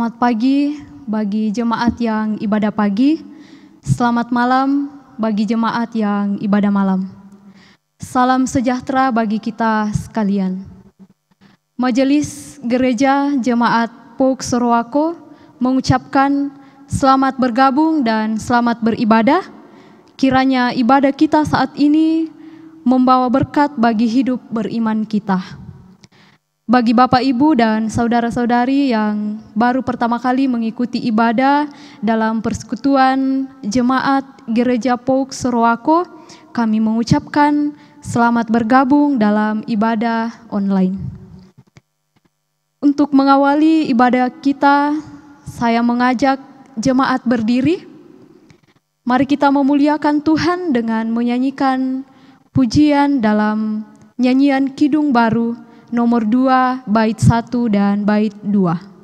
Selamat pagi bagi jemaat yang ibadah pagi. Selamat malam bagi jemaat yang ibadah malam. Salam sejahtera bagi kita sekalian. Majelis Gereja Jemaat POG Sorowako mengucapkan selamat bergabung dan selamat beribadah. Kiranya ibadah kita saat ini membawa berkat bagi hidup beriman kita. Bagi Bapak, Ibu, dan saudara-saudari yang baru pertama kali mengikuti ibadah dalam persekutuan Jemaat Gereja POG Sorowako, kami mengucapkan selamat bergabung dalam ibadah online. Untuk mengawali ibadah kita, saya mengajak jemaat berdiri. Mari kita memuliakan Tuhan dengan menyanyikan pujian dalam nyanyian Kidung Baru nomor 2, bait 1 dan bait 2.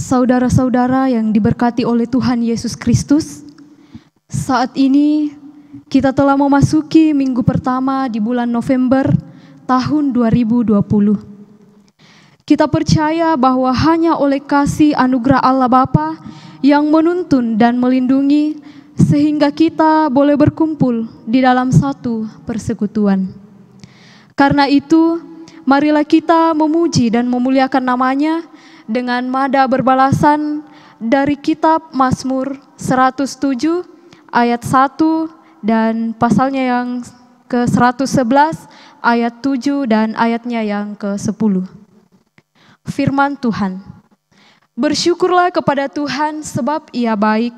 Saudara-saudara yang diberkati oleh Tuhan Yesus Kristus, saat ini kita telah memasuki minggu pertama di bulan November tahun 2020. Kita percaya bahwa hanya oleh kasih anugerah Allah Bapa yang menuntun dan melindungi sehingga kita boleh berkumpul di dalam satu persekutuan. Karena itu, marilah kita memuji dan memuliakan namanya dengan nada berbalasan dari kitab Mazmur 107 ayat 1 dan pasalnya yang ke-111 ayat 7 dan ayatnya yang ke-10. Firman Tuhan, bersyukurlah kepada Tuhan sebab Ia baik,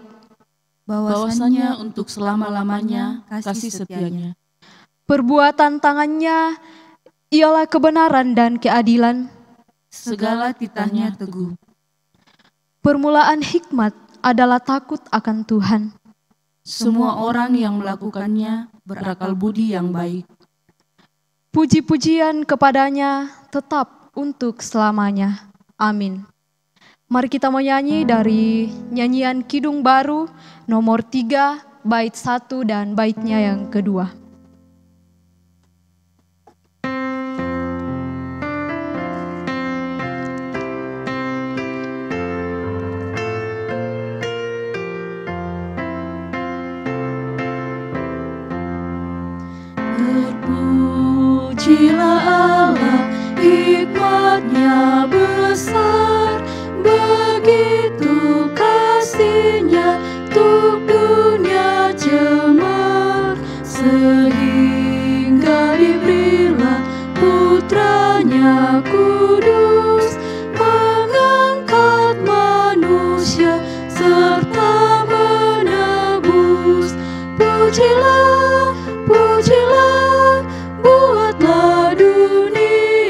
bahwasannya untuk selama-lamanya kasih setianya. Perbuatan tangannya ialah kebenaran dan keadilan, segala titahnya teguh. Permulaan hikmat adalah takut akan Tuhan. Semua orang yang melakukannya berakal budi yang baik. Puji-pujian kepadanya tetap untuk selamanya. Amin. Mari kita menyanyi dari nyanyian Kidung Baru nomor 3, bait 1 dan baitnya yang kedua. Terpujilah Allah, hikmat-Nya besar, begitu kasih-Nya untuk dunia cemar, sehingga diberilah Putra-Nya kudus, mengangkat manusia serta menebus. Pujilah, pujilah, buatlah dunia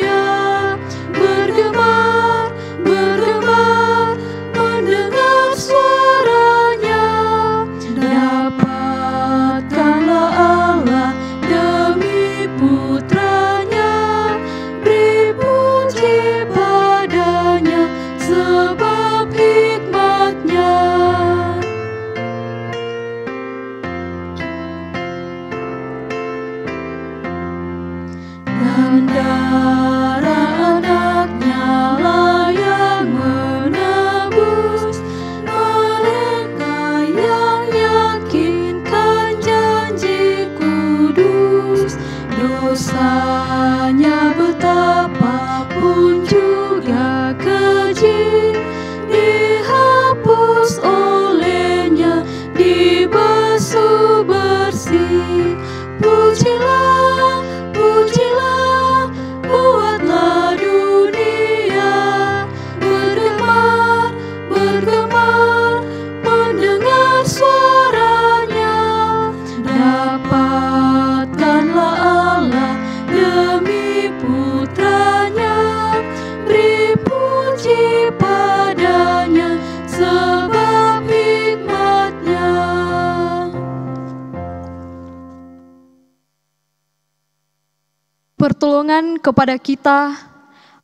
pertolongan kepada kita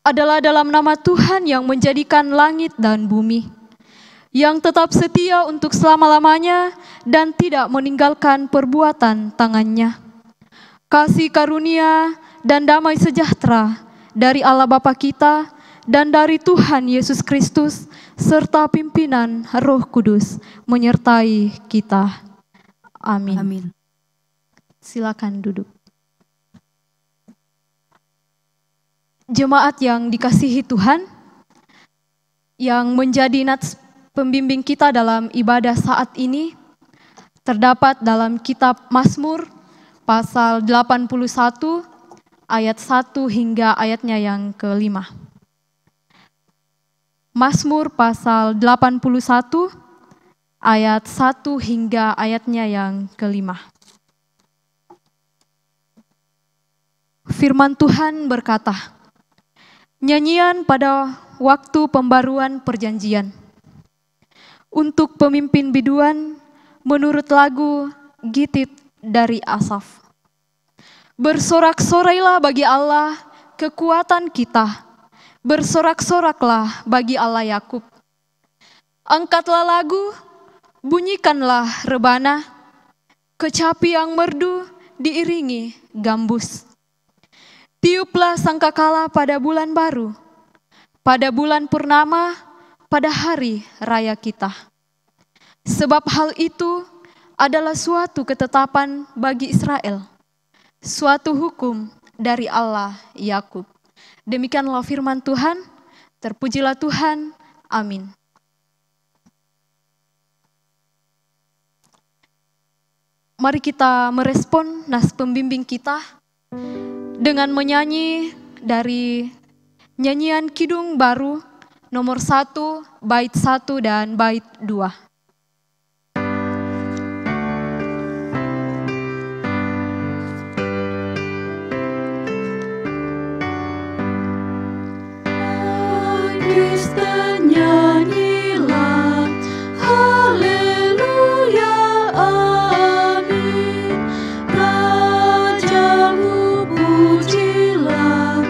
adalah dalam nama Tuhan yang menjadikan langit dan bumi, yang tetap setia untuk selama-lamanya dan tidak meninggalkan perbuatan tangannya. Kasih karunia dan damai sejahtera dari Allah Bapa kita dan dari Tuhan Yesus Kristus serta pimpinan Roh Kudus menyertai kita. Amin. Amin. Silakan duduk. Jemaat yang dikasihi Tuhan, yang menjadi nats pembimbing kita dalam ibadah saat ini terdapat dalam kitab Mazmur pasal 81 ayat 1 hingga ayatnya yang ke-5. Mazmur pasal 81 ayat 1 hingga ayatnya yang ke-5. Firman Tuhan berkata, nyanyian pada waktu pembaruan perjanjian. Untuk pemimpin biduan menurut lagu Gitit dari Asaf. Bersorak-sorailah bagi Allah kekuatan kita. Bersorak-soraklah bagi Allah Yakub. Angkatlah lagu, bunyikanlah rebana. Kecapi yang merdu diiringi gambus. Tiuplah sangkakala pada bulan baru, pada bulan purnama, pada hari raya kita. Sebab hal itu adalah suatu ketetapan bagi Israel, suatu hukum dari Allah Yakub. Demikianlah firman Tuhan, terpujilah Tuhan, amin. Mari kita merespon nas pembimbing kita dengan menyanyi dari nyanyian Kidung Baru nomor 1, bait 1 dan bait 2. Kristen nyanyilah, haleluya, amin. Rajamu pujilah,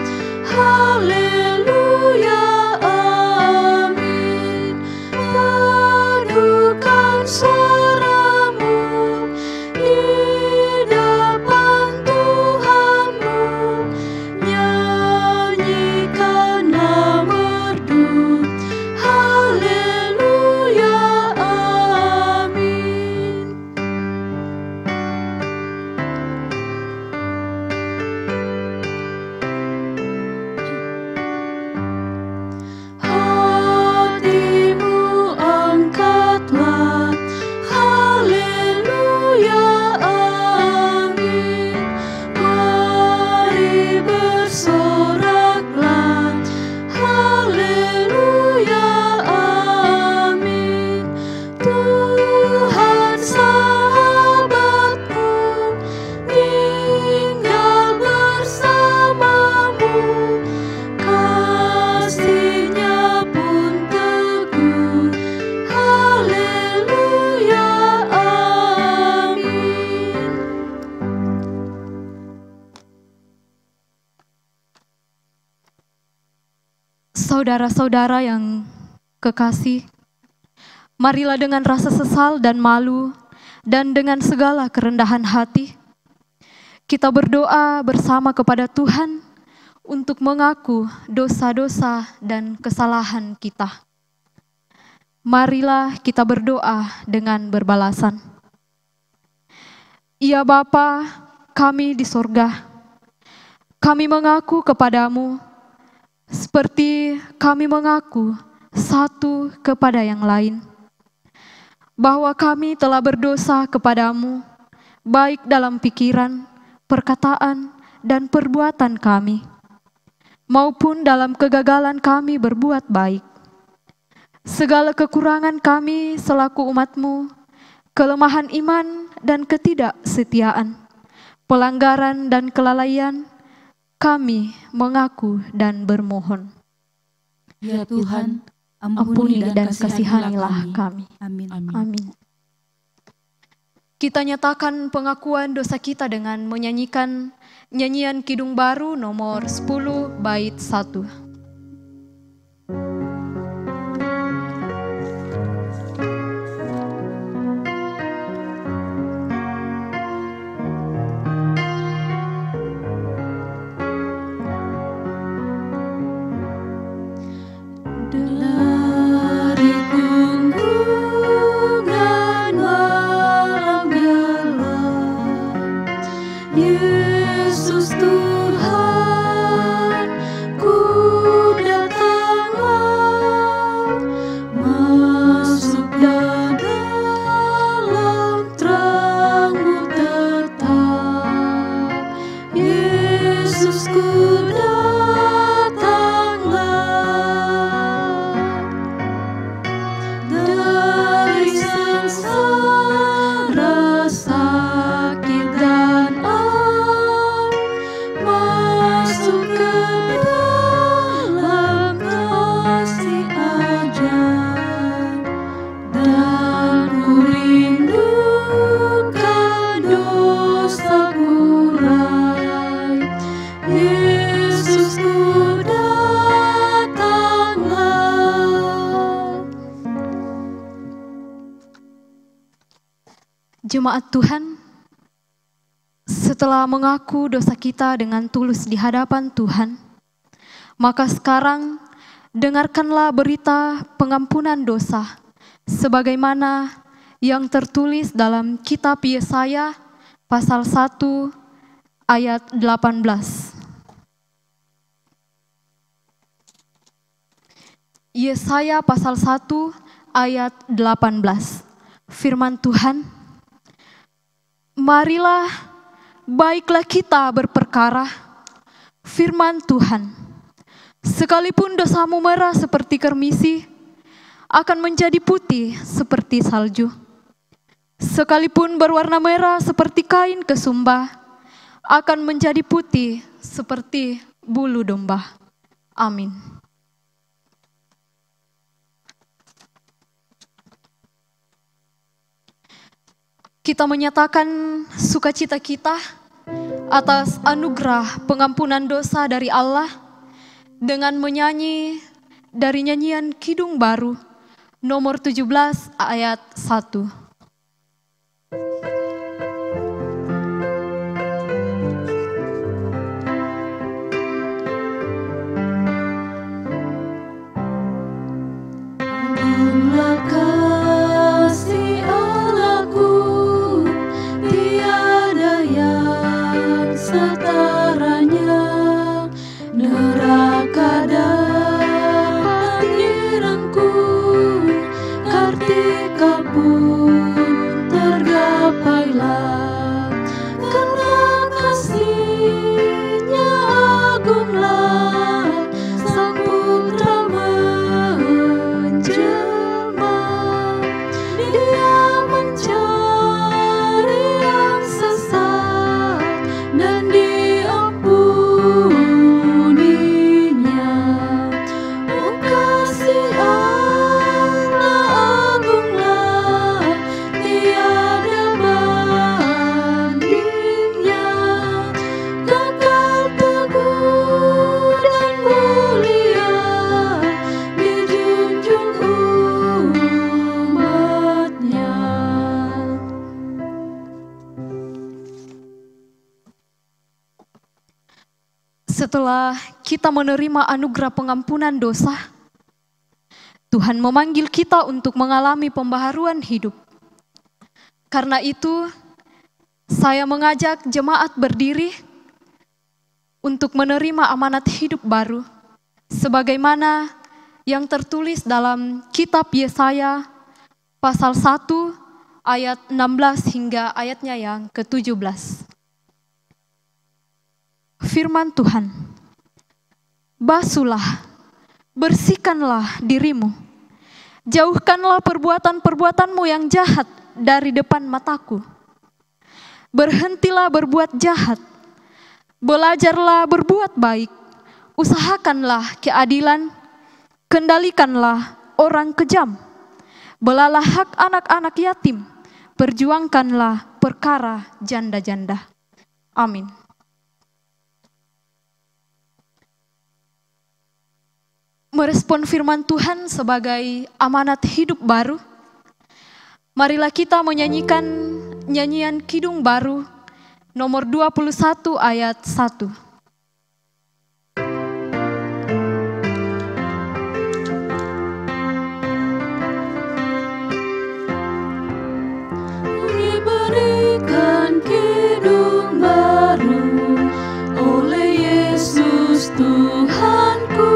haleluya, amin. Padukan suaramu di depan Tuhanmu, nyanyikanlah merdu, haleluya, amin. Hatimu angkatlah, haleluya, amin. Mari bersoraklah, haleluya, amin. Tuhan sahabatmu tinggal bersamamu, kasih-Nya pun teguh, haleluya, amin. Saudara-saudara yang kekasih, marilah dengan rasa sesal dan malu dan dengan segala kerendahan hati, kita berdoa bersama kepada Tuhan untuk mengaku dosa-dosa dan kesalahan kita. Marilah kita berdoa dengan berbalasan. Ya Bapa, kami di sorga, kami mengaku kepadamu seperti kami mengaku satu kepada yang lain, bahwa kami telah berdosa kepadamu, baik dalam pikiran, perkataan, dan perbuatan kami, maupun dalam kegagalan kami berbuat baik. Segala kekurangan kami selaku umat-Mu, kelemahan iman dan ketidaksetiaan, pelanggaran dan kelalaian, kami mengaku dan bermohon. Ya Tuhan, Ampuni dan kasihanilah kami. Amin. Amin. Kita nyatakan pengakuan dosa kita dengan menyanyikan nyanyian Kidung Baru nomor 10 bait 1. Yesus Tuhan, ku datanglah, masuk dalam terang-Mu tetap. Yesus ku datanglah, dari sengsara sakit dan masuk ke dalam kasih ajaib, dan ku rindukan dosaku rai. Yesus ku datanglah. Jemaat Tuhan, setelah mengaku dosa kita dengan tulus di hadapan Tuhan, maka sekarang dengarkanlah berita pengampunan dosa sebagaimana yang tertulis dalam kitab Yesaya pasal 1 ayat 18. Yesaya pasal 1 ayat 18. Firman Tuhan, marilah baiklah kita berperkara, firman Tuhan, sekalipun dosamu merah seperti kermisi, akan menjadi putih seperti salju. Sekalipun berwarna merah seperti kain kesumba, akan menjadi putih seperti bulu domba. Amin. Kita menyatakan sukacita kita atas anugerah pengampunan dosa dari Allah dengan menyanyi dari nyanyian Kidung Baru nomor 17 ayat 1. Setelah kita menerima anugerah pengampunan dosa, Tuhan memanggil kita untuk mengalami pembaharuan hidup. Karena itu, saya mengajak jemaat berdiri untuk menerima amanat hidup baru, sebagaimana yang tertulis dalam kitab Yesaya pasal 1 ayat 16 hingga ayatnya yang ke-17. Firman Tuhan, basuhlah, bersihkanlah dirimu, jauhkanlah perbuatan-perbuatanmu yang jahat dari depan mataku. Berhentilah berbuat jahat, belajarlah berbuat baik, usahakanlah keadilan, kendalikanlah orang kejam, belalah hak anak-anak yatim, perjuangkanlah perkara janda-janda. Amin. Merespon firman Tuhan sebagai amanat hidup baru, marilah kita menyanyikan nyanyian Kidung Baru nomor 21 ayat 1. Diberikan kidung baru oleh Yesus Tuhanku,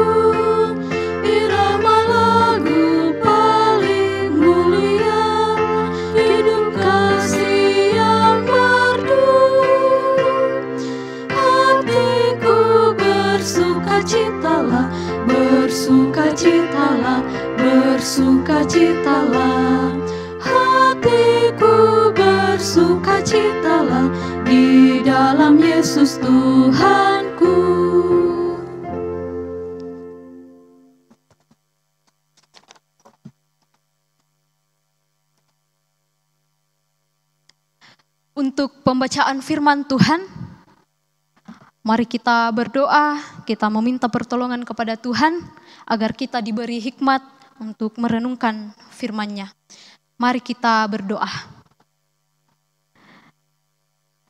irama lagu paling mulia, hidup kasih yang merdu. Hatiku bersukacitalah, bersukacitalah, bersukacitalah. Hatiku bersukacitalah di dalam Yesus Tuhanku. Untuk pembacaan firman Tuhan, mari kita berdoa, kita meminta pertolongan kepada Tuhan agar kita diberi hikmat untuk merenungkan firman-Nya. Mari kita berdoa.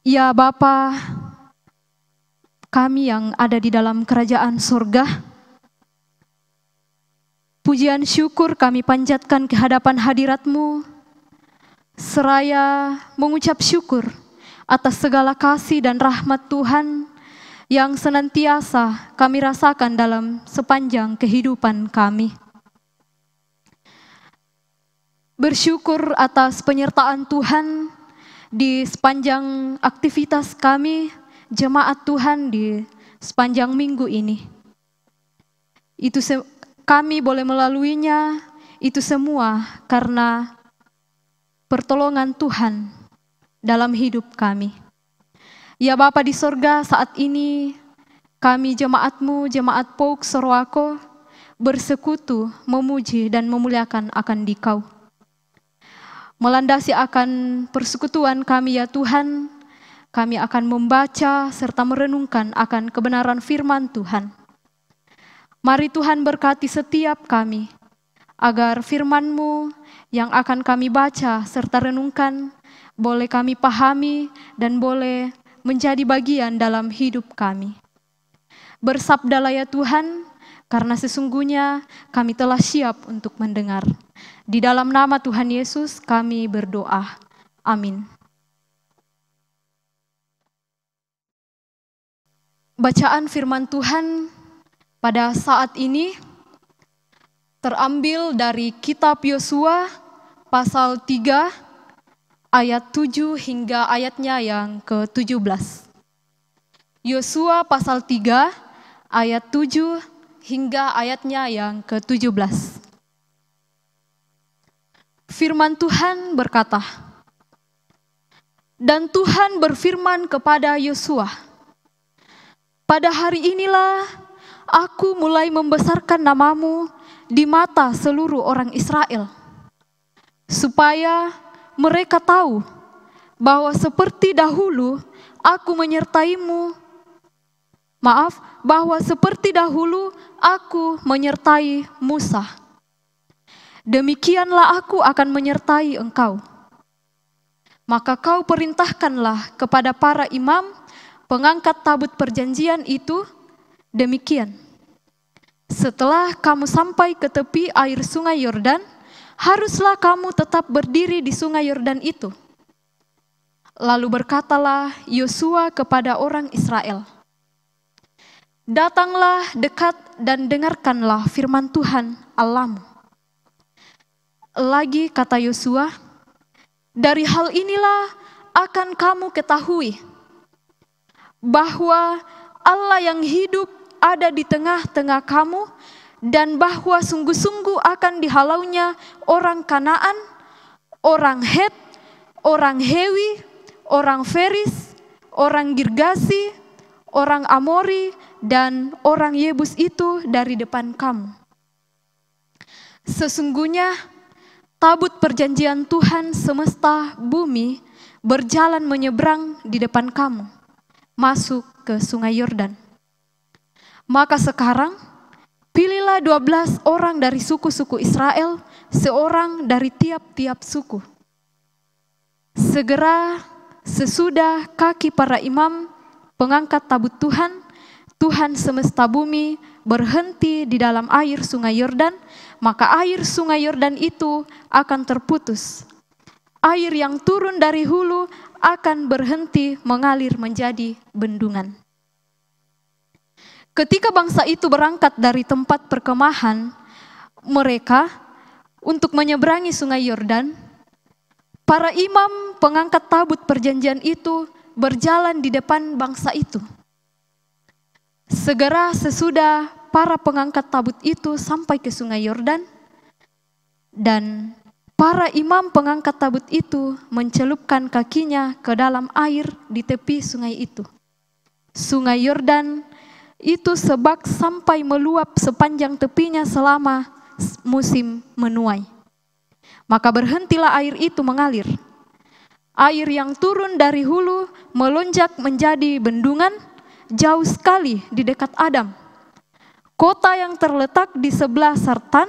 Ya Bapa kami yang ada di dalam kerajaan sorga, pujian syukur kami panjatkan ke hadapan hadirat-Mu, seraya mengucap syukur atas segala kasih dan rahmat Tuhan yang senantiasa kami rasakan dalam sepanjang kehidupan kami. Bersyukur atas penyertaan Tuhan di sepanjang aktivitas kami, jemaat Tuhan di sepanjang minggu ini. Kami boleh melaluinya, itu semua karena pertolongan Tuhan dalam hidup kami. Ya Bapa di sorga, saat ini kami jemaat-Mu, jemaat Pouk Sorowako, bersekutu, memuji dan memuliakan akan Dikau. Melandasi akan persekutuan kami ya Tuhan, kami akan membaca serta merenungkan akan kebenaran firman Tuhan. Mari Tuhan berkati setiap kami, agar firman-Mu yang akan kami baca serta renungkan, boleh kami pahami dan boleh menjadi bagian dalam hidup kami. Bersabdalah ya Tuhan, karena sesungguhnya kami telah siap untuk mendengar. Di dalam nama Tuhan Yesus kami berdoa. Amin. Bacaan firman Tuhan pada saat ini terambil dari kitab Yosua pasal 3 ayat 7 hingga ayatnya yang ke-17. Yosua pasal 3 ayat 7 hingga ayatnya yang ke-17. Firman Tuhan berkata, dan Tuhan berfirman kepada Yosua, pada hari inilah aku mulai membesarkan namamu di mata seluruh orang Israel, supaya mereka tahu bahwa seperti dahulu aku menyertaimu, bahwa seperti dahulu aku menyertai Musa. Demikianlah aku akan menyertai engkau. Maka kau perintahkanlah kepada para imam pengangkat tabut perjanjian itu demikian. Setelah kamu sampai ke tepi air sungai Yordan, haruslah kamu tetap berdiri di sungai Yordan itu. Lalu berkatalah Yosua kepada orang Israel, datanglah dekat dan dengarkanlah firman Tuhan Allahmu. Lagi kata Yosua, dari hal inilah akan kamu ketahui bahwa Allah yang hidup ada di tengah-tengah kamu, dan bahwa sungguh-sungguh akan dihalaunya orang Kanaan, orang Het, orang Hewi, orang Feris, orang Girgasi, orang Amori, dan orang Yebus itu dari depan kamu. Sesungguhnya tabut perjanjian Tuhan semesta bumi berjalan menyeberang di depan kamu, masuk ke sungai Yordan. Maka sekarang, pilihlah 12 orang dari suku-suku Israel, seorang dari tiap-tiap suku. Segera sesudah kaki para imam pengangkat tabut Tuhan, Tuhan semesta bumi berhenti di dalam air sungai Yordan, maka air sungai Yordan itu akan terputus. Air yang turun dari hulu akan berhenti mengalir menjadi bendungan. Ketika bangsa itu berangkat dari tempat perkemahan mereka untuk menyeberangi sungai Yordan, para imam pengangkat tabut perjanjian itu berjalan di depan bangsa itu. Segera sesudah para pengangkat tabut itu sampai ke sungai Yordan, dan para imam pengangkat tabut itu mencelupkan kakinya ke dalam air di tepi sungai itu. Sungai Yordan itu sebak sampai meluap sepanjang tepinya selama musim menuai. Maka berhentilah air itu mengalir. Air yang turun dari hulu melonjak menjadi bendungan jauh sekali di dekat Adam, kota yang terletak di sebelah Sartan,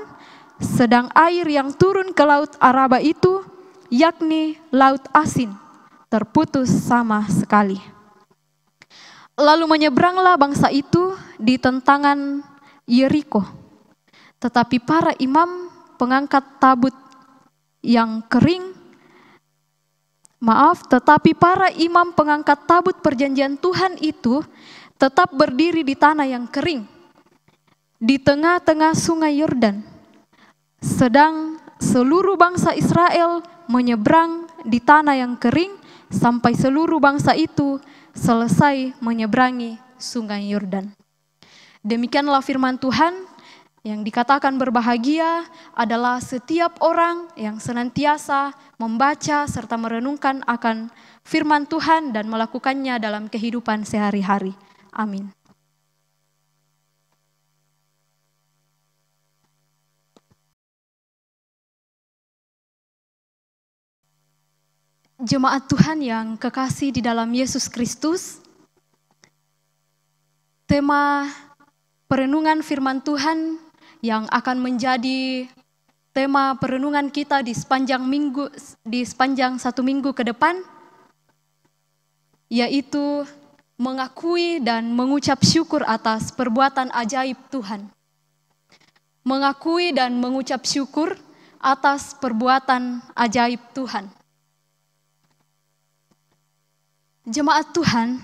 sedang air yang turun ke laut Araba itu, yakni laut asin, terputus sama sekali. Lalu menyeberanglah bangsa itu di tentangan Yeriko. Tetapi para imam pengangkat tabut yang kering, tetapi para imam pengangkat tabut perjanjian Tuhan itu tetap berdiri di tanah yang kering, di tengah-tengah sungai Yordan. Sedang seluruh bangsa Israel menyeberang di tanah yang kering sampai seluruh bangsa itu selesai menyeberangi sungai Yordan. Demikianlah firman Tuhan. Yang dikatakan berbahagia adalah setiap orang yang senantiasa membaca serta merenungkan akan firman Tuhan dan melakukannya dalam kehidupan sehari-hari. Amin. Jemaat Tuhan yang kekasih di dalam Yesus Kristus, tema perenungan firman Tuhan yang akan menjadi tema perenungan kita di sepanjang satu minggu ke depan, yaitu mengakui dan mengucap syukur atas perbuatan ajaib Tuhan. Mengakui dan mengucap syukur atas perbuatan ajaib Tuhan. Jemaat Tuhan,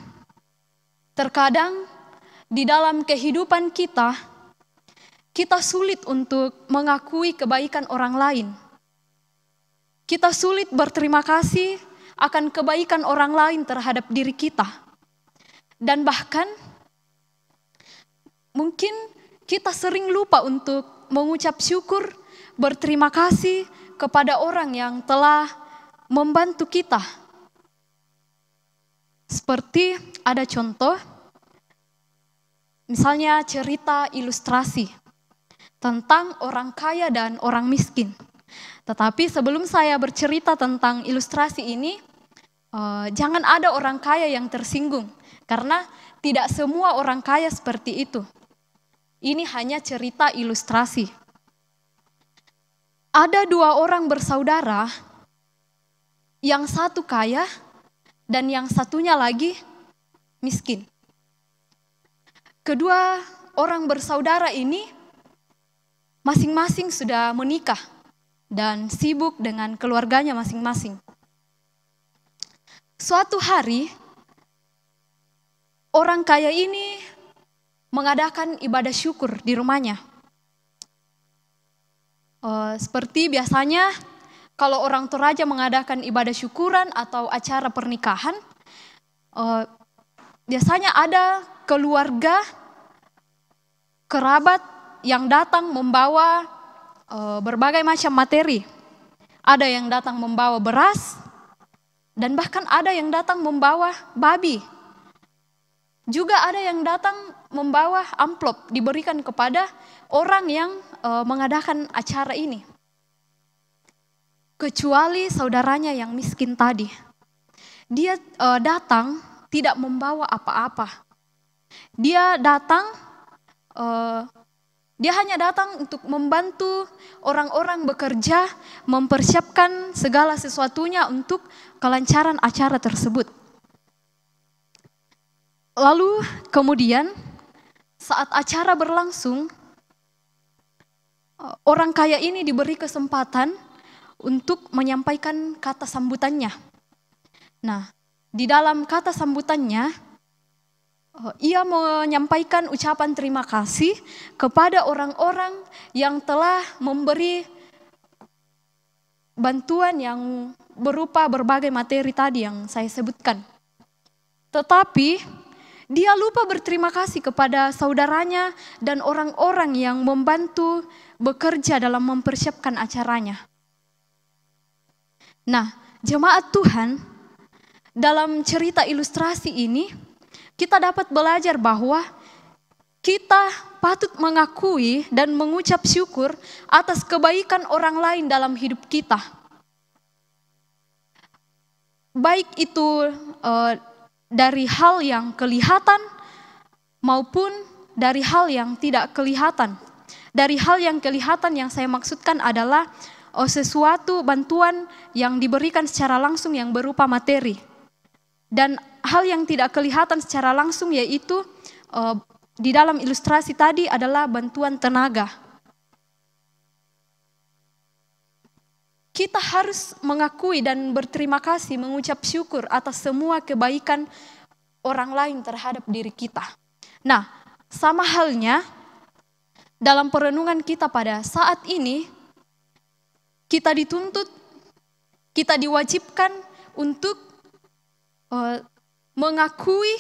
terkadang di dalam kehidupan kita sulit untuk mengakui kebaikan orang lain. Kita sulit berterima kasih akan kebaikan orang lain terhadap diri kita. Dan bahkan mungkin kita sering lupa untuk mengucap syukur, berterima kasih kepada orang yang telah membantu kita. Seperti ada contoh, misalnya cerita ilustrasi tentang orang kaya dan orang miskin. Tetapi sebelum saya bercerita tentang ilustrasi ini, jangan ada orang kaya yang tersinggung, karena tidak semua orang kaya seperti itu. Ini hanya cerita ilustrasi. Ada 2 orang bersaudara, yang satu kaya dan yang satunya lagi miskin. Kedua orang bersaudara ini masing-masing sudah menikah dan sibuk dengan keluarganya masing-masing. Suatu hari, orang kaya ini mengadakan ibadah syukur di rumahnya. Seperti biasanya, kalau orang Toraja mengadakan ibadah syukuran atau acara pernikahan, biasanya ada keluarga, kerabat yang datang membawa berbagai macam materi. Ada yang datang membawa beras, dan bahkan ada yang datang membawa babi. Juga ada yang datang membawa amplop diberikan kepada orang yang mengadakan acara ini. kecuali saudaranya yang miskin tadi. Dia datang tidak membawa apa-apa. Dia datang, dia hanya datang untuk membantu orang-orang bekerja, mempersiapkan segala sesuatunya untuk kelancaran acara tersebut. Lalu kemudian saat acara berlangsung, orang kaya ini diberi kesempatan untuk menyampaikan kata sambutannya. Nah, di dalam kata sambutannya, ia menyampaikan ucapan terima kasih kepada orang-orang yang telah memberi bantuan yang berupa berbagai materi tadi yang saya sebutkan. Tetapi dia lupa berterima kasih kepada saudaranya dan orang-orang yang membantu bekerja dalam mempersiapkan acaranya. Nah, jemaat Tuhan, dalam cerita ilustrasi ini, kita dapat belajar bahwa kita patut mengakui dan mengucap syukur atas kebaikan orang lain dalam hidup kita. Baik itu dari hal yang kelihatan maupun dari hal yang tidak kelihatan. Dari hal yang kelihatan yang saya maksudkan adalah sesuatu bantuan yang diberikan secara langsung yang berupa materi. Dan hal yang tidak kelihatan secara langsung yaitu di dalam ilustrasi tadi adalah bantuan tenaga. Kita harus mengakui dan berterima kasih, mengucap syukur atas semua kebaikan orang lain terhadap diri kita. Nah, sama halnya dalam perenungan kita pada saat ini, kita dituntut, kita diwajibkan untuk mengakui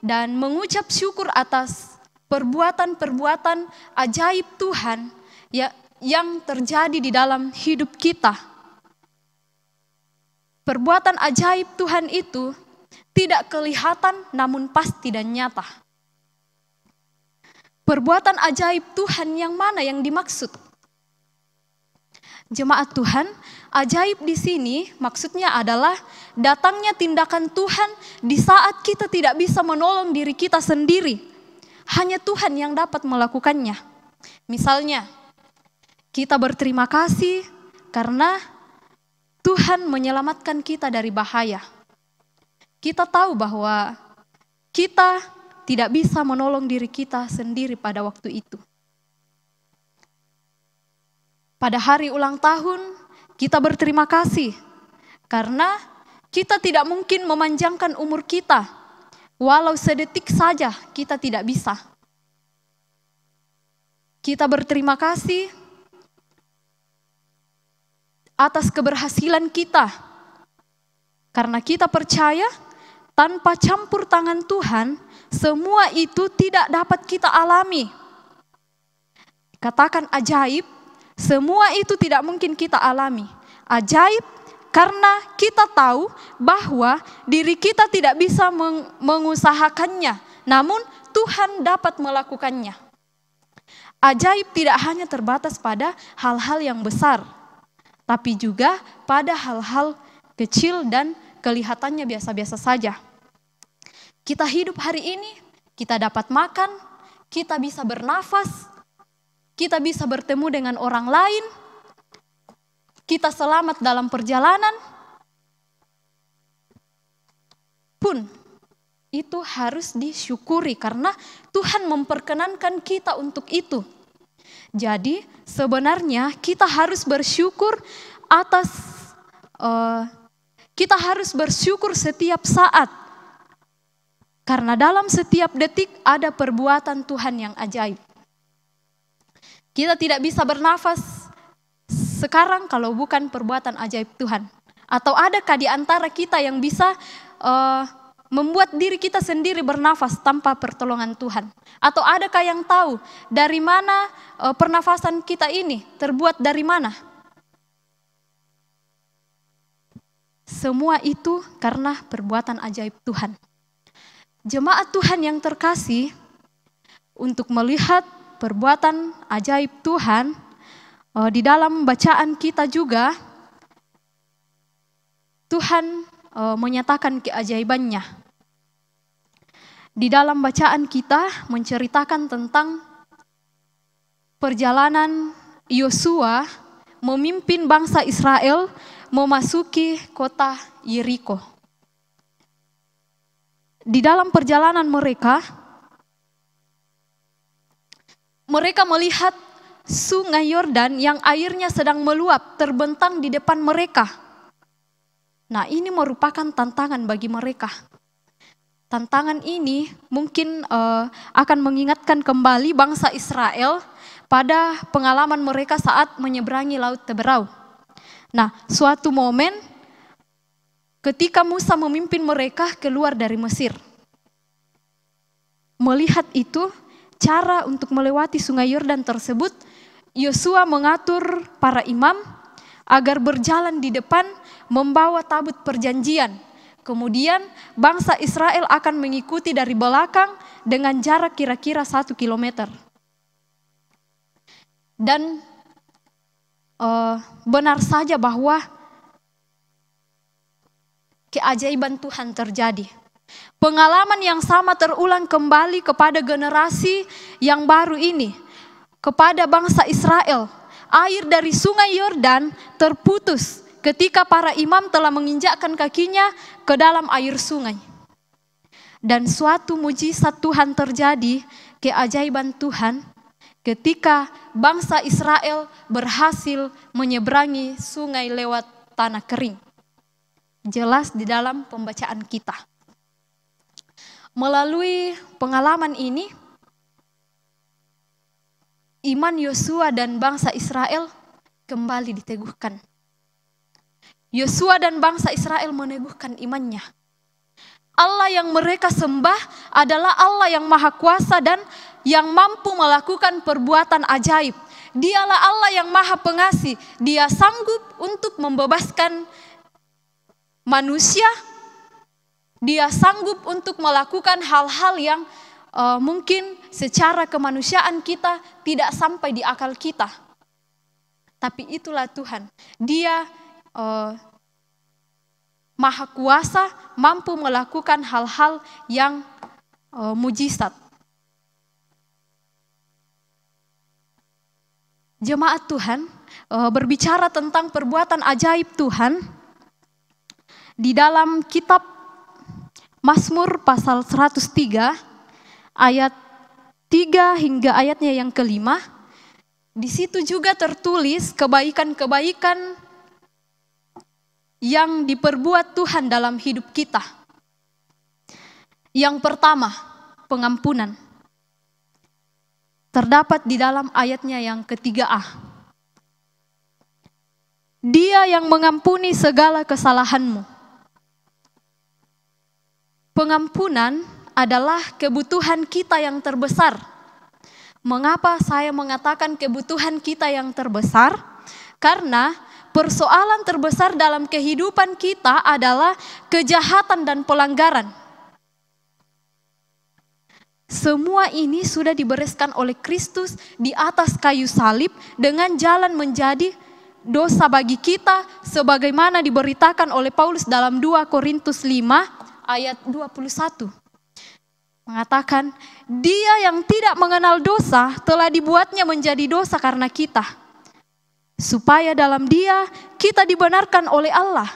dan mengucap syukur atas perbuatan-perbuatan ajaib Tuhan yang terjadi di dalam hidup kita. Perbuatan ajaib Tuhan itu tidak kelihatan namun pasti dan nyata. Perbuatan ajaib Tuhan yang mana yang dimaksud? Jemaat Tuhan, ajaib di sini maksudnya adalah datangnya tindakan Tuhan di saat kita tidak bisa menolong diri kita sendiri. Hanya Tuhan yang dapat melakukannya. Misalnya, kita berterima kasih karena Tuhan menyelamatkan kita dari bahaya. Kita tahu bahwa kita tidak bisa menolong diri kita sendiri pada waktu itu. Pada hari ulang tahun, kita berterima kasih karena kita tidak mungkin memanjangkan umur kita. Walau sedetik saja kita tidak bisa. Kita berterima kasih atas keberhasilan kita. Karena kita percaya tanpa campur tangan Tuhan, semua itu tidak dapat kita alami. Katakan ajaib, semua itu tidak mungkin kita alami. Ajaib karena kita tahu bahwa diri kita tidak bisa mengusahakannya, namun Tuhan dapat melakukannya. Ajaib tidak hanya terbatas pada hal-hal yang besar, tapi juga pada hal-hal kecil dan kelihatannya biasa-biasa saja. Kita hidup hari ini, kita dapat makan, kita bisa bernafas, kita bisa bertemu dengan orang lain, kita selamat dalam perjalanan, pun itu harus disyukuri karena Tuhan memperkenankan kita untuk itu. Jadi sebenarnya kita harus bersyukur kita harus bersyukur setiap saat. Karena dalam setiap detik ada perbuatan Tuhan yang ajaib. Kita tidak bisa bernafas sekarang kalau bukan perbuatan ajaib Tuhan. Atau adakah di antara kita yang bisa membuat diri kita sendiri bernafas tanpa pertolongan Tuhan? Atau adakah yang tahu dari mana pernafasan kita ini terbuat dari mana? Semua itu karena perbuatan ajaib Tuhan. Jemaat Tuhan yang terkasih, untuk melihat perbuatan ajaib Tuhan di dalam bacaan kita juga, Tuhan menyatakan keajaibannya. Di dalam bacaan kita menceritakan tentang perjalanan Yosua memimpin bangsa Israel memasuki kota Yeriko. Di dalam perjalanan mereka melihat sungai Yordan yang airnya sedang meluap terbentang di depan mereka. Nah, ini merupakan tantangan bagi mereka. Tantangan ini mungkin akan mengingatkan kembali bangsa Israel pada pengalaman mereka saat menyeberangi Laut Teberau. Nah, suatu momen ketika Musa memimpin mereka keluar dari Mesir. Melihat itu, cara untuk melewati sungai Yordan tersebut, Yosua mengatur para imam agar berjalan di depan membawa tabut perjanjian. Kemudian bangsa Israel akan mengikuti dari belakang dengan jarak kira-kira 1 kilometer. Dan benar saja bahwa keajaiban Tuhan terjadi. Pengalaman yang sama terulang kembali kepada generasi yang baru ini. Kepada bangsa Israel, air dari sungai Yordan terputus ketika para imam telah menginjakkan kakinya ke dalam air sungai. Dan suatu mujizat Tuhan terjadi, keajaiban Tuhan, ketika bangsa Israel berhasil menyeberangi sungai lewat tanah kering. Jelas di dalam pembacaan kita. Melalui pengalaman ini, iman Yosua dan bangsa Israel kembali diteguhkan. Yosua dan bangsa Israel meneguhkan imannya. Allah yang mereka sembah adalah Allah yang maha kuasa dan yang mampu melakukan perbuatan ajaib. Dialah Allah yang maha pengasih. Dia sanggup untuk membebaskan manusia. Dia sanggup untuk melakukan hal-hal yang mungkin secara kemanusiaan kita tidak sampai di akal kita. Tapi itulah Tuhan. Dia maha kuasa, mampu melakukan hal-hal yang mujizat. Jemaat Tuhan, berbicara tentang perbuatan ajaib Tuhan, di dalam kitab Mazmur pasal 103 ayat 3 hingga ayatnya yang kelima, di situ juga tertulis kebaikan-kebaikan yang diperbuat Tuhan dalam hidup kita. Yang pertama, pengampunan. Terdapat di dalam ayatnya yang ketiga A. Dia yang mengampuni segala kesalahanmu. Pengampunan adalah kebutuhan kita yang terbesar. Mengapa saya mengatakan kebutuhan kita yang terbesar? Karena persoalan terbesar dalam kehidupan kita adalah kejahatan dan pelanggaran. Semua ini sudah dibereskan oleh Kristus di atas kayu salib dengan jalan menjadi dosa bagi kita sebagaimana diberitakan oleh Paulus dalam 2 Korintus 5 ayat 21. Mengatakan, dia yang tidak mengenal dosa telah dibuatnya menjadi dosa karena kita. Supaya dalam dia kita dibenarkan oleh Allah.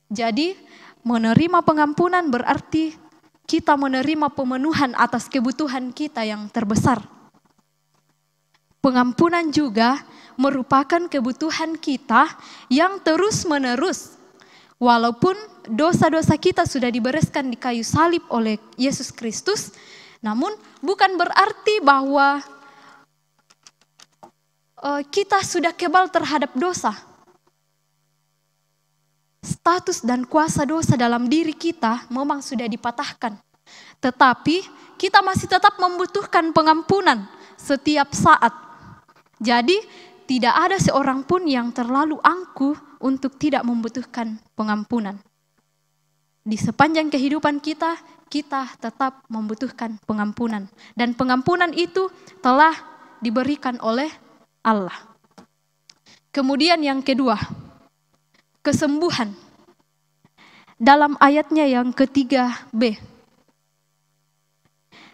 Jadi menerima pengampunan berarti kita menerima pemenuhan atas kebutuhan kita yang terbesar. Pengampunan juga merupakan kebutuhan kita yang terus-menerus. Walaupun dosa-dosa kita sudah dibereskan di kayu salib oleh Yesus Kristus, namun bukan berarti bahwa kita sudah kebal terhadap dosa. Status dan kuasa dosa dalam diri kita memang sudah dipatahkan. Tetapi kita masih tetap membutuhkan pengampunan setiap saat. Jadi tidak ada seorang pun yang terlalu angkuh untuk tidak membutuhkan pengampunan. Di sepanjang kehidupan kita, kita tetap membutuhkan pengampunan. Dan pengampunan itu telah diberikan oleh Allah. Kemudian yang kedua, kesembuhan. Dalam ayatnya yang ke-3b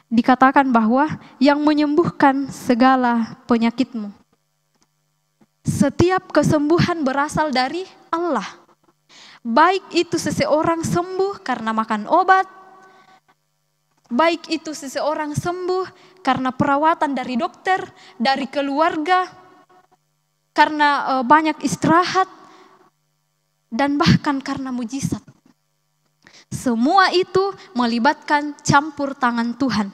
dikatakan bahwa yang menyembuhkan segala penyakitmu. Setiap kesembuhan berasal dari Allah. Baik itu seseorang sembuh karena makan obat, baik itu seseorang sembuh karena perawatan dari dokter, dari keluarga, karena banyak istirahat, dan bahkan karena mujizat. Semua itu melibatkan campur tangan Tuhan.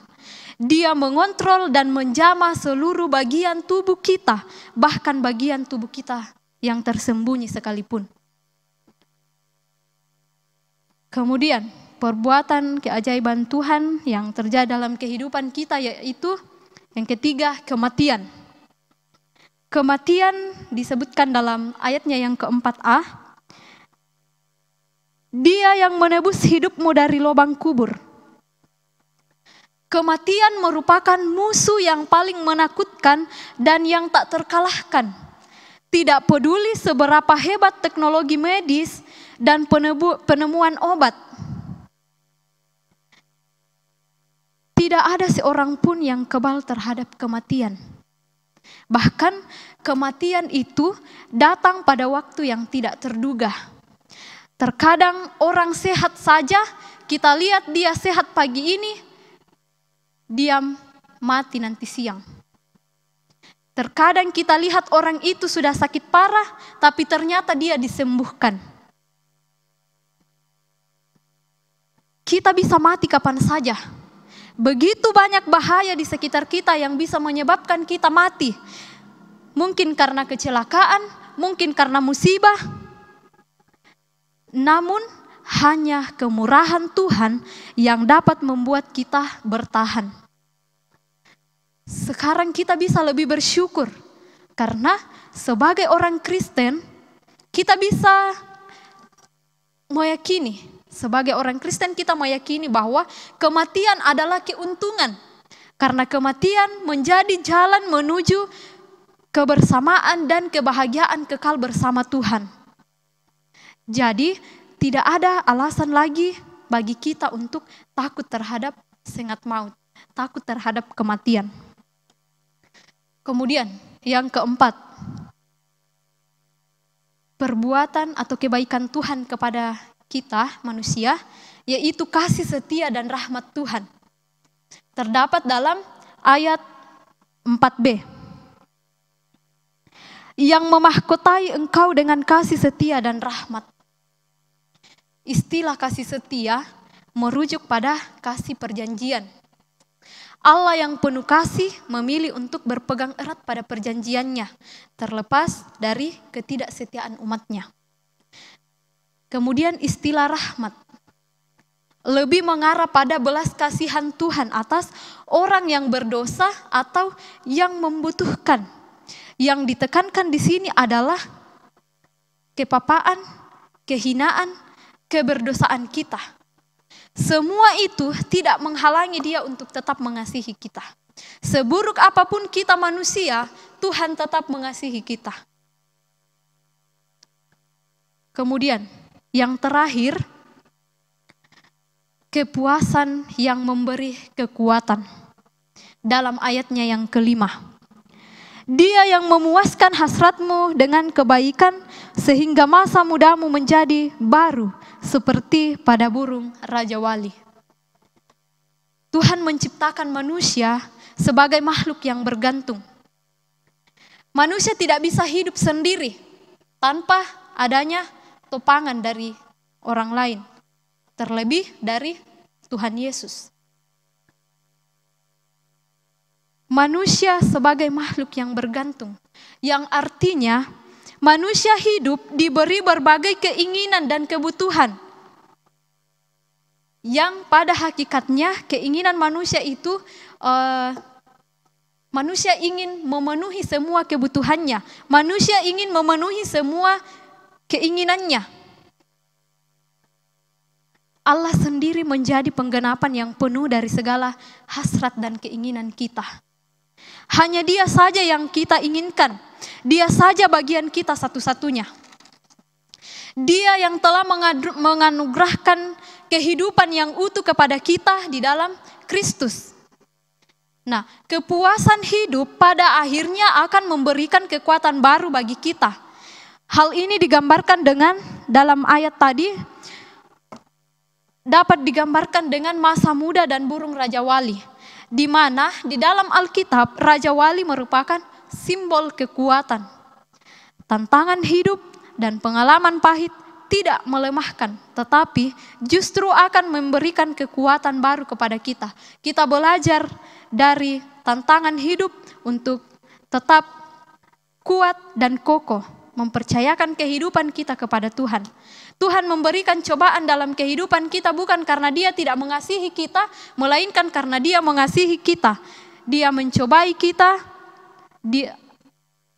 Dia mengontrol dan menjamah seluruh bagian tubuh kita, bahkan bagian tubuh kita yang tersembunyi sekalipun. Kemudian, perbuatan keajaiban Tuhan yang terjadi dalam kehidupan kita yaitu yang ketiga, kematian. Kematian disebutkan dalam ayatnya yang ke-4a. Dia yang menebus hidupmu dari lubang kubur. Kematian merupakan musuh yang paling menakutkan dan yang tak terkalahkan. Tidak peduli seberapa hebat teknologi medis dan penemuan obat. Tidak ada seorang pun yang kebal terhadap kematian. Bahkan kematian itu datang pada waktu yang tidak terduga. Terkadang orang sehat saja, kita lihat dia sehat pagi ini, dia mati nanti siang. Terkadang kita lihat orang itu sudah sakit parah, tapi ternyata dia disembuhkan. Kita bisa mati kapan saja. Begitu banyak bahaya di sekitar kita yang bisa menyebabkan kita mati. Mungkin karena kecelakaan, mungkin karena musibah. Namun hanya kemurahan Tuhan yang dapat membuat kita bertahan. Sekarang kita bisa lebih bersyukur karena sebagai orang Kristen kita bisa meyakini, sebagai orang Kristen kita meyakini bahwa kematian adalah keuntungan. Karena kematian menjadi jalan menuju kebersamaan dan kebahagiaan kekal bersama Tuhan. Jadi tidak ada alasan lagi bagi kita untuk takut terhadap sengat maut, takut terhadap kematian. Kemudian yang keempat, perbuatan atau kebaikan Tuhan kepada kita manusia, yaitu kasih setia dan rahmat Tuhan. Terdapat dalam ayat 4b. Yang memahkotai engkau dengan kasih setia dan rahmat. Istilah kasih setia merujuk pada kasih perjanjian. Allah yang penuh kasih memilih untuk berpegang erat pada perjanjiannya, terlepas dari ketidaksetiaan umatnya. Kemudian istilah rahmat lebih mengarah pada belas kasihan Tuhan atas orang yang berdosa atau yang membutuhkan. Yang ditekankan di sini adalah kepapaan, kehinaan, keberdosaan kita. Semua itu tidak menghalangi dia untuk tetap mengasihi kita. Seburuk apapun kita manusia, Tuhan tetap mengasihi kita. Kemudian yang terakhir, kepuasan yang memberi kekuatan. Dalam ayatnya yang kelima. Dia yang memuaskan hasratmu dengan kebaikan sehingga masa mudamu menjadi baru seperti pada burung Raja Wali. Tuhan menciptakan manusia sebagai makhluk yang bergantung. Manusia tidak bisa hidup sendiri tanpa adanya topangan dari orang lain, terlebih dari Tuhan Yesus. Manusia sebagai makhluk yang bergantung, yang artinya manusia hidup diberi berbagai keinginan dan kebutuhan. Yang pada hakikatnya keinginan manusia itu, manusia ingin memenuhi semua kebutuhannya. Manusia ingin memenuhi semua keinginannya. Allah sendiri menjadi penggenapan yang penuh dari segala hasrat dan keinginan kita. Hanya Dia saja yang kita inginkan. Dia saja bagian kita satu-satunya. Dia yang telah menganugerahkan kehidupan yang utuh kepada kita di dalam Kristus. Nah, kepuasan hidup pada akhirnya akan memberikan kekuatan baru bagi kita. Hal ini digambarkan dengan dalam ayat tadi, dapat digambarkan dengan masa muda dan burung Raja Wali. Di mana di dalam Alkitab Raja Wali merupakan simbol kekuatan. Tantangan hidup dan pengalaman pahit tidak melemahkan, tetapi justru akan memberikan kekuatan baru kepada kita. Kita belajar dari tantangan hidup untuk tetap kuat dan kokoh, mempercayakan kehidupan kita kepada Tuhan. Tuhan memberikan cobaan dalam kehidupan kita bukan karena Dia tidak mengasihi kita, melainkan karena Dia mengasihi kita. Dia mencobai kita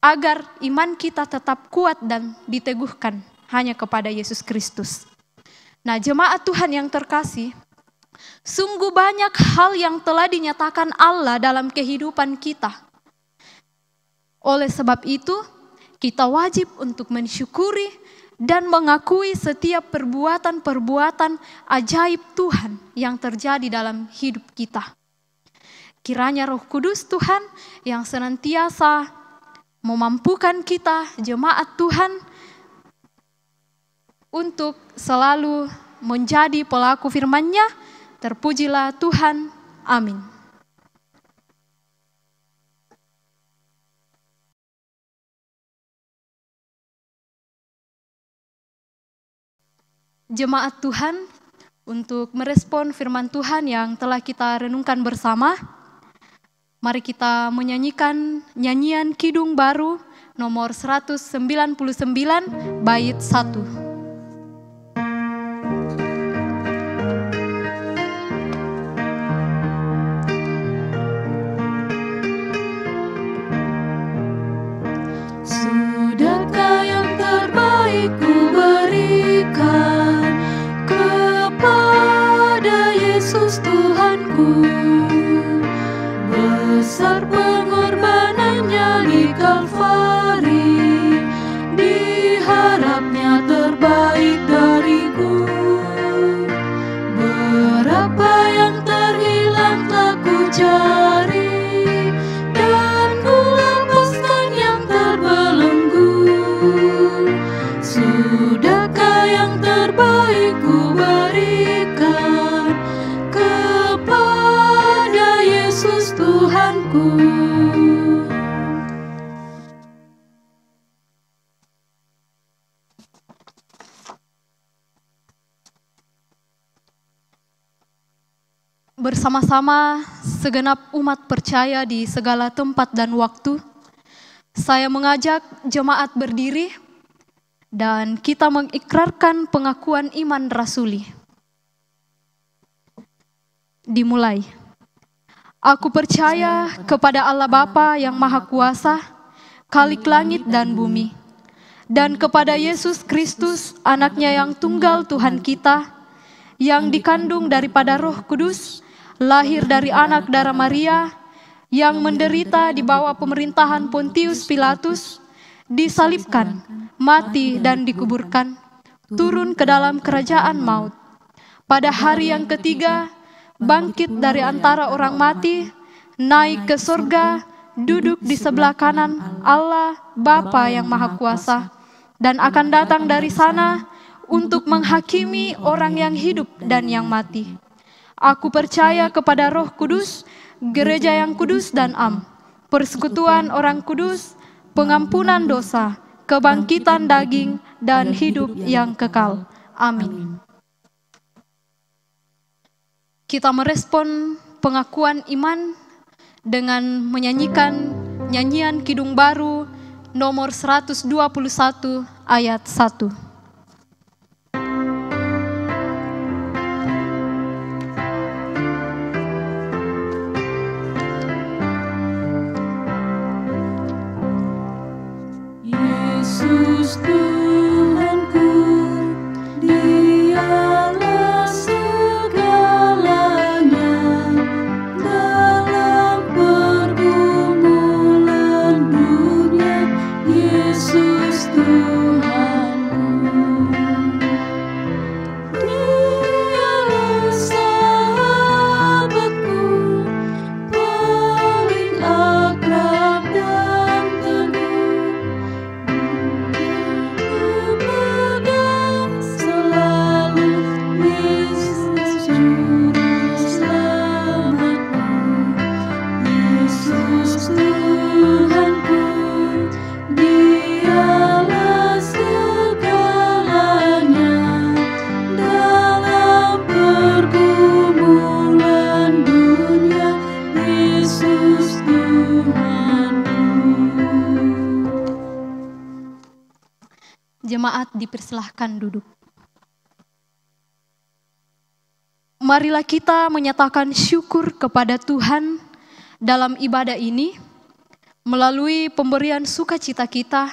agar iman kita tetap kuat dan diteguhkan hanya kepada Yesus Kristus. Nah, jemaat Tuhan yang terkasih, sungguh banyak hal yang telah dinyatakan Allah dalam kehidupan kita. Oleh sebab itu, kita wajib untuk mensyukuri dan mengakui setiap perbuatan-perbuatan ajaib Tuhan yang terjadi dalam hidup kita. Kiranya Roh Kudus Tuhan yang senantiasa memampukan kita, jemaat Tuhan, untuk selalu menjadi pelaku firman-Nya. Terpujilah Tuhan. Amin. Jemaat Tuhan, untuk merespon firman Tuhan yang telah kita renungkan bersama, mari kita menyanyikan nyanyian Kidung Baru nomor 199 bait 1. Sudahkah yang terbaik ku berikan kepada Yesus Tuhanku? Besar pengorbanannya di Kalvari, diharapnya terbaik dariku. Berapa yang terhilang tak ku cari, dan ku lepaskan yang terbelenggu. Sudahkah yang terbaik ku berikan kepada Yesus Tuhanku? Bersama-sama segenap umat percaya di segala tempat dan waktu, saya mengajak jemaat berdiri dan kita mengikrarkan pengakuan iman rasuli. Dimulai. Aku percaya kepada Allah Bapa yang Maha Kuasa, Khalik langit dan bumi, dan kepada Yesus Kristus, Anaknya yang tunggal Tuhan kita, yang dikandung daripada Roh Kudus, lahir dari anak darah Maria, yang menderita di bawah pemerintahan Pontius Pilatus, disalibkan, mati dan dikuburkan, turun ke dalam kerajaan maut. Pada hari yang ketiga, bangkit dari antara orang mati, naik ke surga, duduk di sebelah kanan Allah Bapa yang Maha Kuasa, dan akan datang dari sana untuk menghakimi orang yang hidup dan yang mati. Aku percaya kepada Roh Kudus, gereja yang kudus dan am, persekutuan orang kudus, pengampunan dosa, kebangkitan daging, dan hidup yang kekal. Amin. Kita merespon pengakuan iman dengan menyanyikan nyanyian Kidung Baru nomor 121 ayat 1. Yesus Tuhanku, Dialah segalanya dalam pergumulan dunia. Yesus Tuhanku. Jemaat dipersilahkan duduk. Marilah kita menyatakan syukur kepada Tuhan dalam ibadah ini melalui pemberian sukacita kita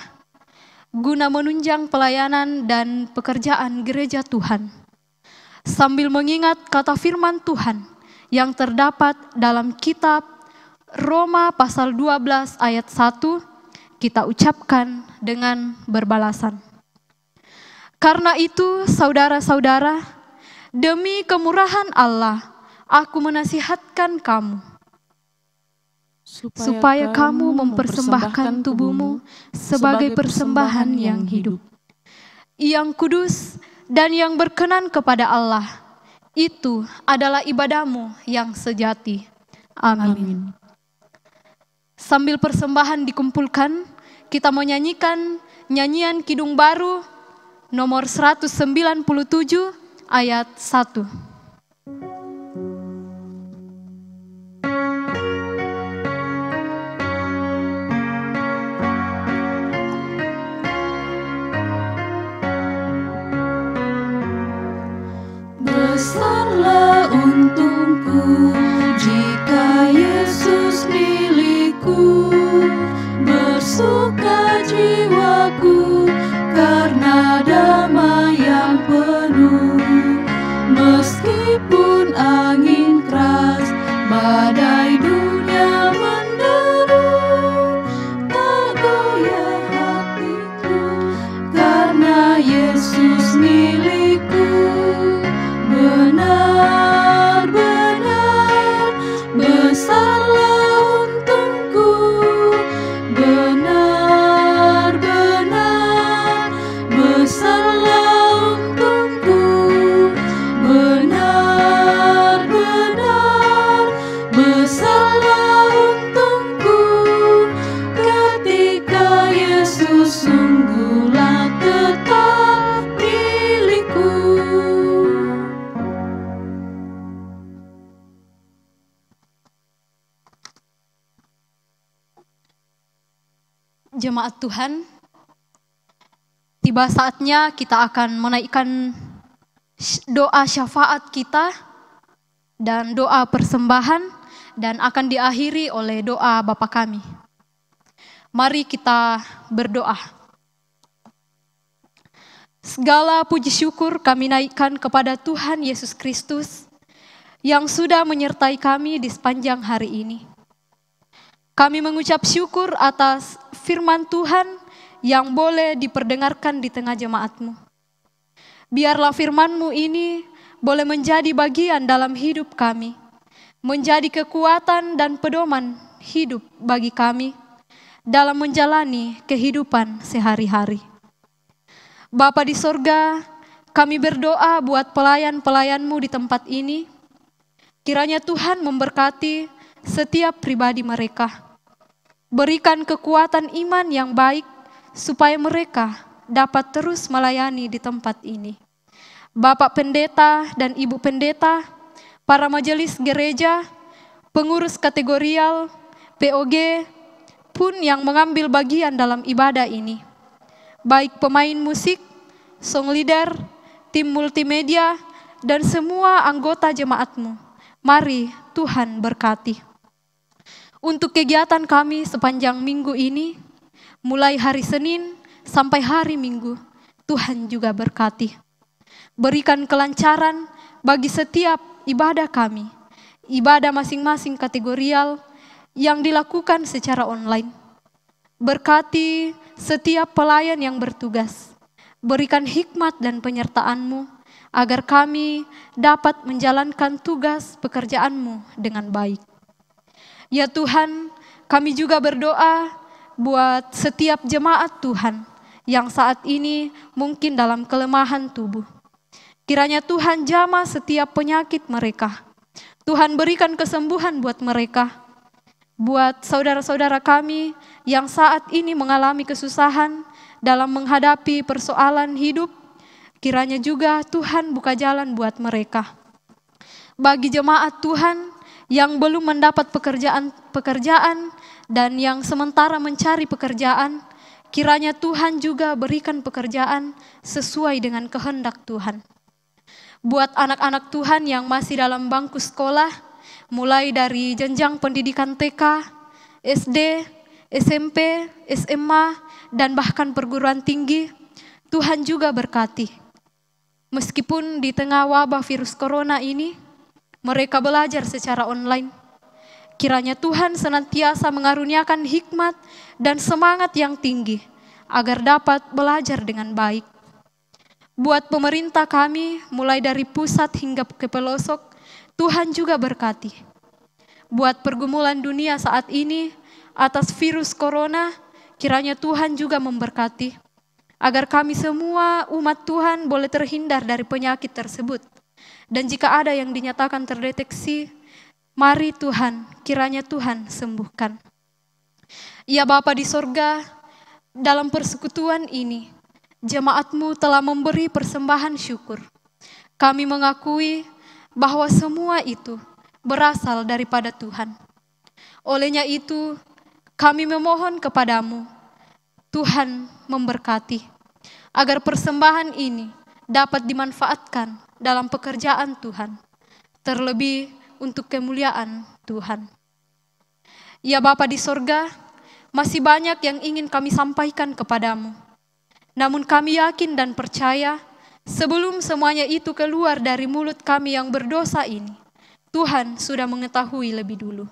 guna menunjang pelayanan dan pekerjaan gereja Tuhan. Sambil mengingat kata firman Tuhan yang terdapat dalam kitab Roma pasal 12 ayat 1, kita ucapkan dengan berbalasan. Karena itu, saudara-saudara, demi kemurahan Allah, aku menasihatkan kamu, supaya kamu mempersembahkan tubuhmu sebagai persembahan yang hidup, yang kudus dan yang berkenan kepada Allah. Itu adalah ibadahmu yang sejati. Amin. Sambil persembahan dikumpulkan, kita menyanyikan nyanyian Kidung Baru nomor 197 ayat 1. Besarlah untungku jika Yesus milikku, bersuka jiwaku karena damai yang penuh. Meskipun angin keras, badai dunia menderu, tak goyah hatiku karena Yesus milikku. Benar-benar besarlah untungku, benar-benar besarlah untungku, benar-benar besarlah untungku, ketika Yesus sungguhlah tetap milikku. Jemaat Tuhan, tiba saatnya kita akan menaikkan doa syafaat kita dan doa persembahan dan akan diakhiri oleh doa Bapa kami. Mari kita berdoa. Segala puji syukur kami naikkan kepada Tuhan Yesus Kristus yang sudah menyertai kami di sepanjang hari ini. Kami mengucap syukur atas firman Tuhan yang boleh diperdengarkan di tengah jemaat-Mu. Biarlah firman-Mu ini boleh menjadi bagian dalam hidup kami, menjadi kekuatan dan pedoman hidup bagi kami dalam menjalani kehidupan sehari-hari. Bapa di sorga, kami berdoa buat pelayan-pelayan-Mu di tempat ini. Kiranya Tuhan memberkati setiap pribadi mereka. Berikan kekuatan iman yang baik supaya mereka dapat terus melayani di tempat ini. Bapak Pendeta dan Ibu Pendeta, para majelis gereja, pengurus kategorial, POG pun yang mengambil bagian dalam ibadah ini. Baik pemain musik, song leader, tim multimedia, dan semua anggota jemaat-Mu. Mari Tuhan berkati. Untuk kegiatan kami sepanjang minggu ini, mulai hari Senin sampai hari Minggu, Tuhan juga berkati. Berikan kelancaran bagi setiap ibadah kami, ibadah masing-masing kategorial yang dilakukan secara online. Berkati setiap pelayan yang bertugas. Berikan hikmat dan penyertaan-Mu agar kami dapat menjalankan tugas pekerjaan-Mu dengan baik. Ya Tuhan, kami juga berdoa buat setiap jemaat Tuhan yang saat ini mungkin dalam kelemahan tubuh. Kiranya Tuhan jamah setiap penyakit mereka. Tuhan berikan kesembuhan buat mereka. Buat saudara-saudara kami yang saat ini mengalami kesusahan dalam menghadapi persoalan hidup, kiranya juga Tuhan buka jalan buat mereka. Bagi jemaat Tuhan yang belum mendapat pekerjaan dan yang sementara mencari pekerjaan, kiranya Tuhan juga berikan pekerjaan sesuai dengan kehendak Tuhan. Buat anak-anak Tuhan yang masih dalam bangku sekolah, mulai dari jenjang pendidikan TK, SD, SMP, SMA, dan bahkan perguruan tinggi, Tuhan juga berkati. Meskipun di tengah wabah virus corona ini, mereka belajar secara online. Kiranya Tuhan senantiasa mengaruniakan hikmat dan semangat yang tinggi agar dapat belajar dengan baik. Buat pemerintah kami, mulai dari pusat hingga ke pelosok, Tuhan juga berkati. Buat pergumulan dunia saat ini atas virus corona, kiranya Tuhan juga memberkati, agar kami semua umat Tuhan boleh terhindar dari penyakit tersebut. Dan jika ada yang dinyatakan terdeteksi, mari Tuhan, kiranya Tuhan sembuhkan. Ya Bapa di sorga, dalam persekutuan ini, jemaat-Mu telah memberi persembahan syukur. Kami mengakui bahwa semua itu berasal daripada Tuhan. Olehnya itu, kami memohon kepadamu, Tuhan memberkati, agar persembahan ini dapat dimanfaatkan dalam pekerjaan Tuhan, terlebih untuk kemuliaan Tuhan. Ya Bapa di sorga, masih banyak yang ingin kami sampaikan kepadamu. Namun kami yakin dan percaya, sebelum semuanya itu keluar dari mulut kami yang berdosa ini, Tuhan sudah mengetahui lebih dulu.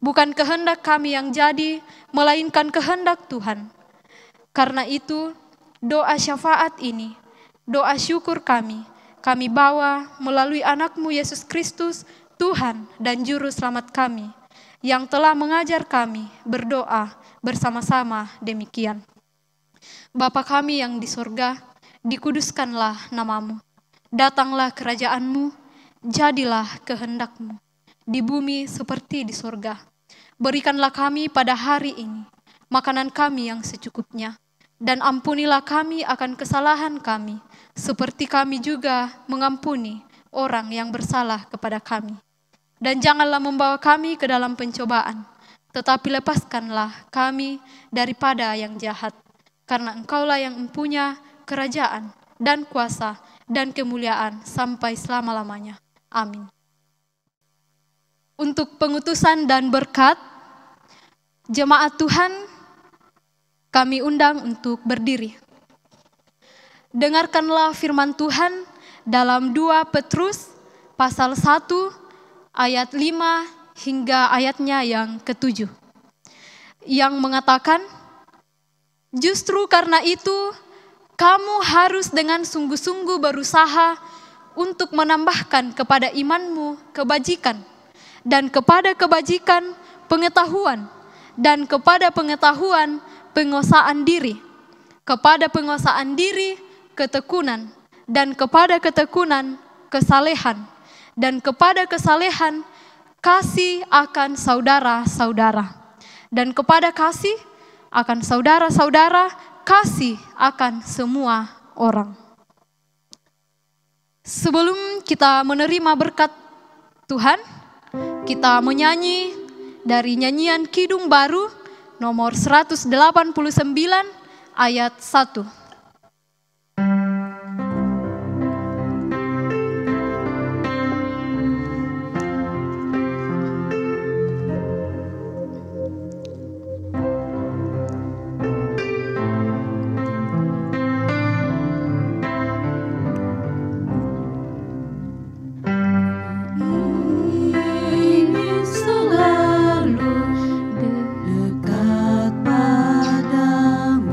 Bukan kehendak kami yang jadi, melainkan kehendak Tuhan. Karena itu, doa syafaat ini, doa syukur kami bawa melalui anak-Mu Yesus Kristus, Tuhan dan Juru Selamat kami, yang telah mengajar kami berdoa bersama-sama demikian. Bapa kami yang di sorga, dikuduskanlah nama-Mu. Datanglah kerajaan-Mu, jadilah kehendak-Mu, di bumi seperti di sorga. Berikanlah kami pada hari ini makanan kami yang secukupnya, dan ampunilah kami akan kesalahan kami, seperti kami juga mengampuni orang yang bersalah kepada kami. Dan janganlah membawa kami ke dalam pencobaan, tetapi lepaskanlah kami daripada yang jahat. Karena Engkaulah yang mempunyai kerajaan dan kuasa dan kemuliaan sampai selama-lamanya. Amin. Untuk pengutusan dan berkat, jemaat Tuhan, kami undang untuk berdiri. Dengarkanlah firman Tuhan dalam 2 Petrus pasal 1 ayat 5 hingga ayatnya yang ke-7. Yang mengatakan, justru karena itu, kamu harus dengan sungguh-sungguh berusaha untuk menambahkan kepada imanmu kebajikan, dan kepada kebajikan pengetahuan, dan kepada pengetahuan penguasaan diri, kepada penguasaan diri ketekunan, dan kepada ketekunan kesalehan, dan kepada kesalehan kasih akan saudara-saudara, dan kepada kasih akan saudara-saudara, kasih akan semua orang. Sebelum kita menerima berkat Tuhan, kita menyanyi dari nyanyian Kidung Baru nomor 189 ayat 1. Selalu 'dekat padamu'.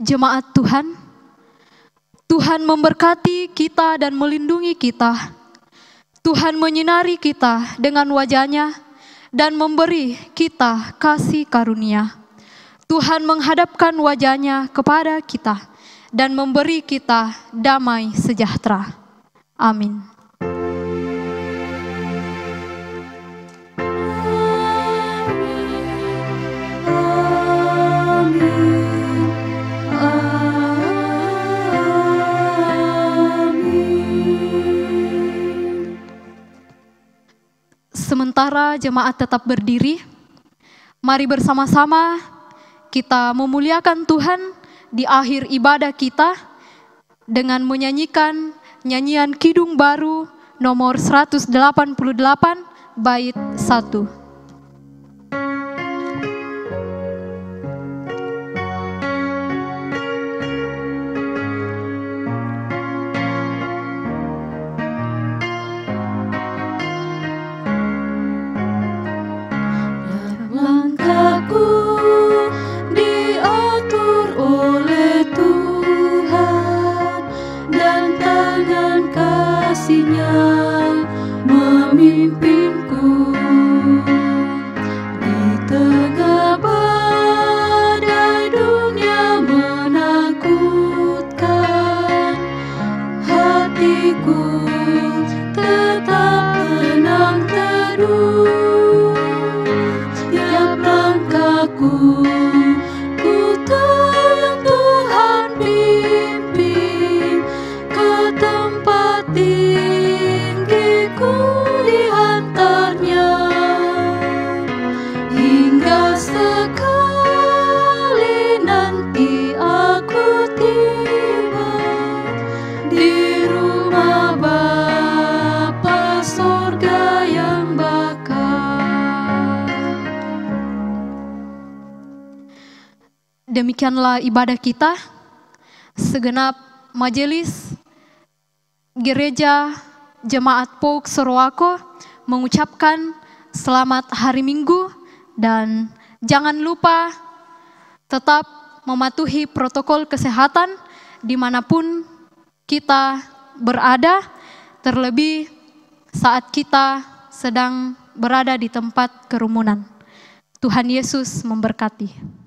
Jemaat Tuhan, Tuhan memberkati kita dan melindungi kita. Tuhan menyinari kita dengan wajah-Nya dan memberi kita kasih karunia. Tuhan menghadapkan wajah-Nya kepada kita dan memberi kita damai sejahtera. Amin. Sementara jemaat tetap berdiri, mari bersama-sama kita memuliakan Tuhan di akhir ibadah kita dengan menyanyikan nyanyian Kidung Baru nomor 188 bait 1. Memimpinku di tengah badai dunia menakutkan, hatiku tetap tenang teduh. Tiap langkahku ku tahu yang Tuhan pimpin ke tempat tinggiku diantarnya, hingga sekali nanti aku tiba di rumah Bapa sorga yang bakal. Demikianlah ibadah kita. Segenap majelis Gereja Jemaat Pouk Sorowako mengucapkan selamat hari Minggu, dan jangan lupa tetap mematuhi protokol kesehatan dimanapun kita berada, terlebih saat kita sedang berada di tempat kerumunan. Tuhan Yesus memberkati.